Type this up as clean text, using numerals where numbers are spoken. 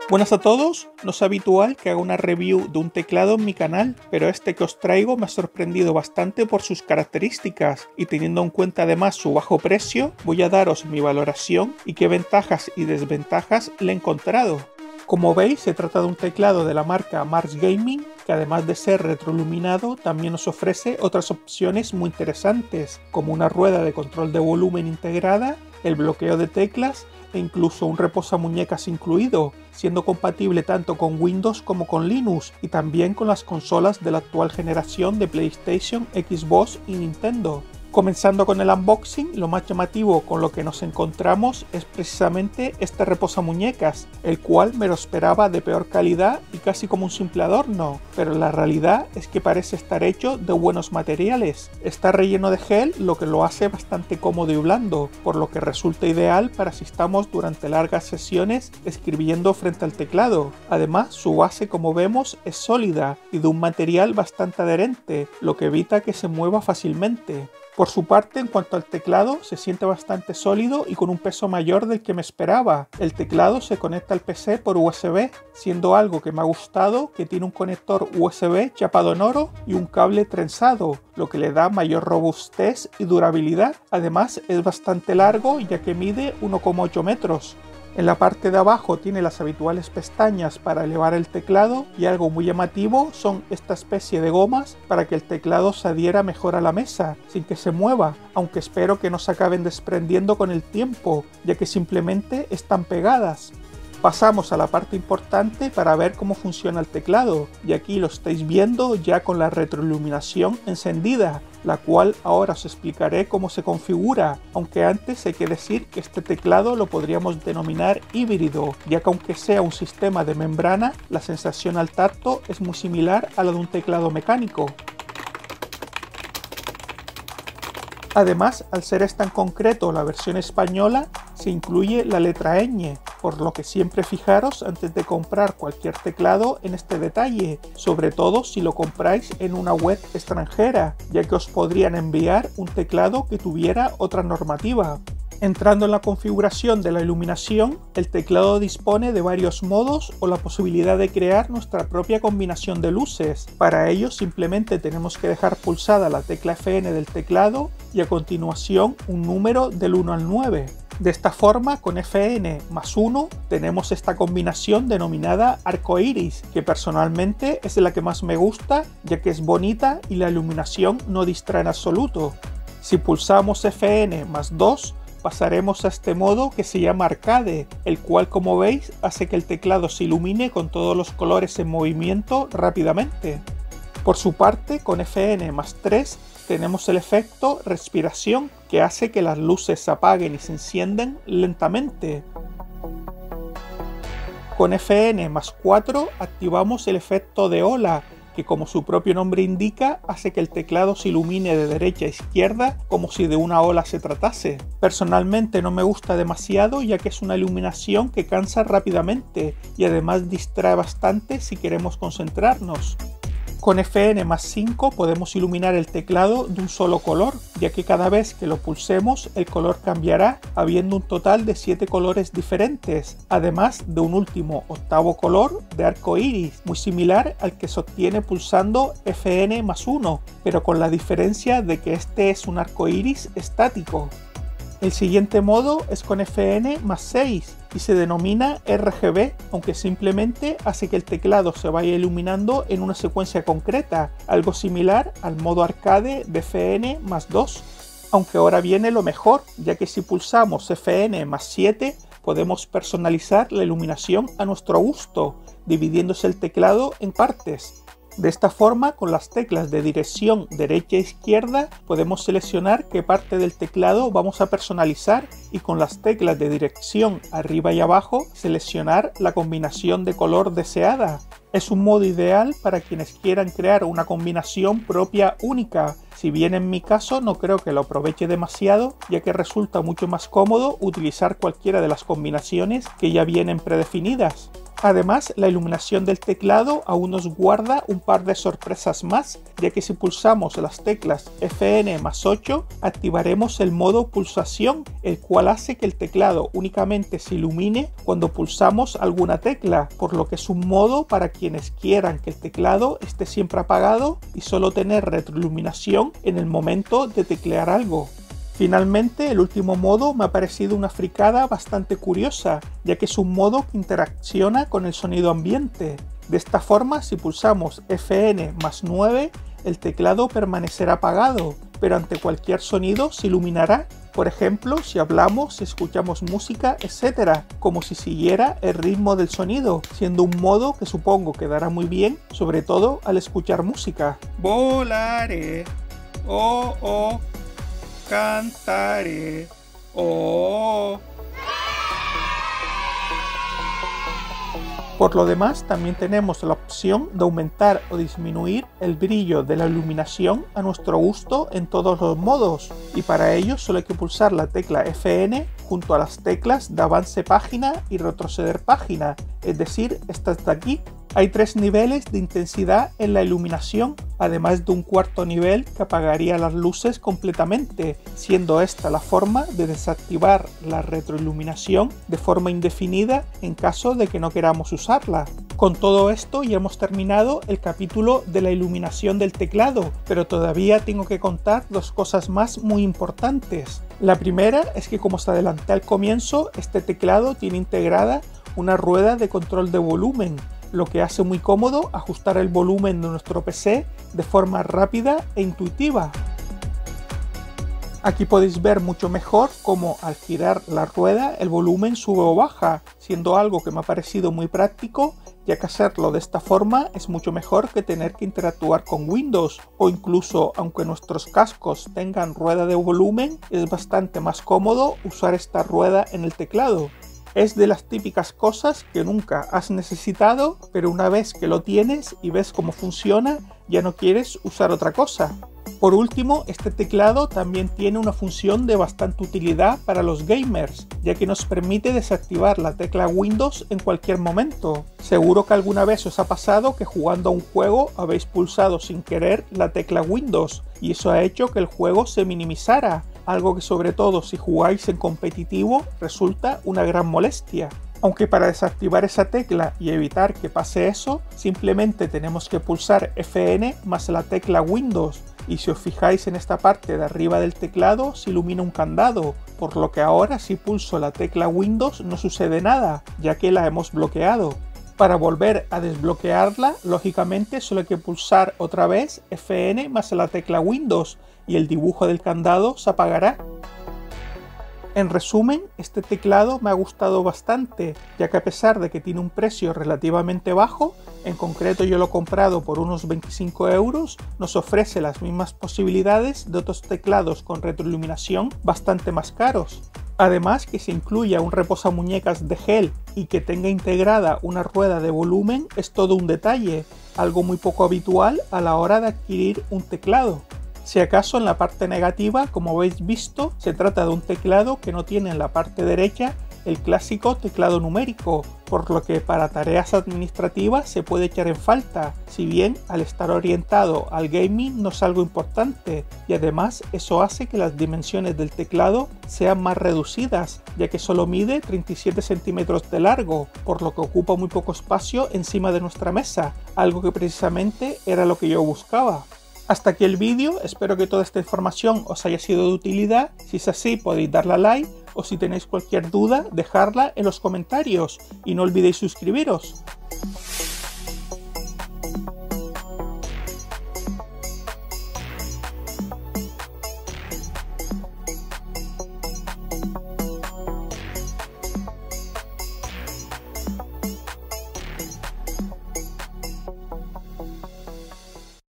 Buenas a todos, no es habitual que haga una review de un teclado en mi canal, pero este que os traigo me ha sorprendido bastante por sus características y teniendo en cuenta además su bajo precio, voy a daros mi valoración y qué ventajas y desventajas le he encontrado. Como veis, se trata de un teclado de la marca Mars Gaming, que además de ser retroiluminado, también nos ofrece otras opciones muy interesantes, como una rueda de control de volumen integrada, el bloqueo de teclas e incluso un reposamuñecas incluido, siendo compatible tanto con Windows como con Linux y también con las consolas de la actual generación de PlayStation, Xbox y Nintendo. Comenzando con el unboxing, lo más llamativo con lo que nos encontramos es precisamente este reposamuñecas, el cual me lo esperaba de peor calidad y casi como un simple adorno, pero la realidad es que parece estar hecho de buenos materiales. Está relleno de gel, lo que lo hace bastante cómodo y blando, por lo que resulta ideal para si estamos durante largas sesiones escribiendo frente al teclado. Además, su base, como vemos, es sólida y de un material bastante adherente, lo que evita que se mueva fácilmente. Por su parte, en cuanto al teclado, se siente bastante sólido y con un peso mayor del que me esperaba. El teclado se conecta al PC por USB, siendo algo que me ha gustado que tiene un conector USB chapado en oro y un cable trenzado, lo que le da mayor robustez y durabilidad. Además, es bastante largo ya que mide 1,8 metros. En la parte de abajo tiene las habituales pestañas para elevar el teclado y algo muy llamativo son esta especie de gomas para que el teclado se adhiera mejor a la mesa sin que se mueva, aunque espero que no se acaben desprendiendo con el tiempo, ya que simplemente están pegadas. Pasamos a la parte importante para ver cómo funciona el teclado, y aquí lo estáis viendo ya con la retroiluminación encendida, la cual ahora os explicaré cómo se configura, aunque antes hay que decir que este teclado lo podríamos denominar híbrido, ya que aunque sea un sistema de membrana, la sensación al tacto es muy similar a la de un teclado mecánico. Además, al ser esta en concreto la versión española, se incluye la letra ñ, por lo que siempre fijaros antes de comprar cualquier teclado en este detalle, sobre todo si lo compráis en una web extranjera, ya que os podrían enviar un teclado que tuviera otra normativa. Entrando en la configuración de la iluminación, el teclado dispone de varios modos o la posibilidad de crear nuestra propia combinación de luces. Para ello simplemente tenemos que dejar pulsada la tecla Fn del teclado y a continuación un número del 1 al 9. De esta forma, con Fn más 1 tenemos esta combinación denominada arcoiris, que personalmente es la que más me gusta ya que es bonita y la iluminación no distrae en absoluto. Si pulsamos Fn más 2, pasaremos a este modo que se llama arcade, el cual, como veis, hace que el teclado se ilumine con todos los colores en movimiento rápidamente. Por su parte, con Fn más 3 tenemos el efecto respiración, que hace que las luces se apaguen y se enciendan lentamente. Con Fn más 4 activamos el efecto de ola, que como su propio nombre indica, hace que el teclado se ilumine de derecha a izquierda como si de una ola se tratase. Personalmente no me gusta demasiado ya que es una iluminación que cansa rápidamente y además distrae bastante si queremos concentrarnos. Con Fn más 5 podemos iluminar el teclado de un solo color, ya que cada vez que lo pulsemos el color cambiará, habiendo un total de 7 colores diferentes, además de un último octavo color de arco iris, muy similar al que se obtiene pulsando Fn más 1, pero con la diferencia de que este es un arco iris estático. El siguiente modo es con Fn más 6 y se denomina RGB, aunque simplemente hace que el teclado se vaya iluminando en una secuencia concreta, algo similar al modo arcade de Fn más 2. Aunque ahora viene lo mejor, ya que si pulsamos Fn más 7 podemos personalizar la iluminación a nuestro gusto, dividiéndose el teclado en partes. De esta forma, con las teclas de dirección derecha e izquierda podemos seleccionar qué parte del teclado vamos a personalizar y con las teclas de dirección arriba y abajo seleccionar la combinación de color deseada. Es un modo ideal para quienes quieran crear una combinación propia única, si bien en mi caso no creo que lo aproveche demasiado, ya que resulta mucho más cómodo utilizar cualquiera de las combinaciones que ya vienen predefinidas. Además, la iluminación del teclado aún nos guarda un par de sorpresas más, ya que si pulsamos las teclas Fn más 8, activaremos el modo pulsación, el cual hace que el teclado únicamente se ilumine cuando pulsamos alguna tecla, por lo que es un modo para quienes quieran que el teclado esté siempre apagado y solo tener retroiluminación en el momento de teclear algo. Finalmente, el último modo me ha parecido una fricada bastante curiosa, ya que es un modo que interacciona con el sonido ambiente. De esta forma, si pulsamos Fn más 9, el teclado permanecerá apagado, pero ante cualquier sonido se iluminará. Por ejemplo, si hablamos, si escuchamos música, etc., como si siguiera el ritmo del sonido, siendo un modo que supongo quedará muy bien, sobre todo al escuchar música. Volaré, oh, oh. Cantaré, oh. Por lo demás, también tenemos la opción de aumentar o disminuir el brillo de la iluminación a nuestro gusto en todos los modos, y para ello solo hay que pulsar la tecla Fn junto a las teclas de avance página y retroceder página, es decir, estas de aquí. Hay 3 niveles de intensidad en la iluminación, además de un cuarto nivel que apagaría las luces completamente, siendo esta la forma de desactivar la retroiluminación de forma indefinida en caso de que no queramos usarla. Con todo esto ya hemos terminado el capítulo de la iluminación del teclado, pero todavía tengo que contar 2 cosas más muy importantes. La primera es que, como os adelanté al comienzo, este teclado tiene integrada una rueda de control de volumen, lo que hace muy cómodo ajustar el volumen de nuestro PC de forma rápida e intuitiva. Aquí podéis ver mucho mejor cómo al girar la rueda el volumen sube o baja, siendo algo que me ha parecido muy práctico, ya que hacerlo de esta forma es mucho mejor que tener que interactuar con Windows, o incluso aunque nuestros cascos tengan rueda de volumen, es bastante más cómodo usar esta rueda en el teclado. Es de las típicas cosas que nunca has necesitado, pero una vez que lo tienes y ves cómo funciona, ya no quieres usar otra cosa. Por último, este teclado también tiene una función de bastante utilidad para los gamers, ya que nos permite desactivar la tecla Windows en cualquier momento. Seguro que alguna vez os ha pasado que jugando a un juego habéis pulsado sin querer la tecla Windows, y eso ha hecho que el juego se minimizara, algo que sobre todo si jugáis en competitivo resulta una gran molestia. Aunque para desactivar esa tecla y evitar que pase eso, simplemente tenemos que pulsar Fn más la tecla Windows, y si os fijáis en esta parte de arriba del teclado se ilumina un candado, por lo que ahora si pulso la tecla Windows no sucede nada, ya que la hemos bloqueado. Para volver a desbloquearla, lógicamente solo hay que pulsar otra vez Fn más la tecla Windows y el dibujo del candado se apagará. En resumen, este teclado me ha gustado bastante, ya que a pesar de que tiene un precio relativamente bajo, en concreto yo lo he comprado por unos 25 €, nos ofrece las mismas posibilidades de otros teclados con retroiluminación bastante más caros. Además, que se incluya un reposamuñecas de gel y que tenga integrada una rueda de volumen es todo un detalle, algo muy poco habitual a la hora de adquirir un teclado. Si acaso en la parte negativa, como habéis visto, se trata de un teclado que no tiene en la parte derecha el clásico teclado numérico, por lo que para tareas administrativas se puede echar en falta, si bien al estar orientado al gaming no es algo importante, y además eso hace que las dimensiones del teclado sean más reducidas, ya que solo mide 37 centímetros de largo, por lo que ocupa muy poco espacio encima de nuestra mesa, algo que precisamente era lo que yo buscaba. Hasta aquí el vídeo, espero que toda esta información os haya sido de utilidad. Si es así, podéis darle a like, o si tenéis cualquier duda, dejarla en los comentarios y no olvidéis suscribiros.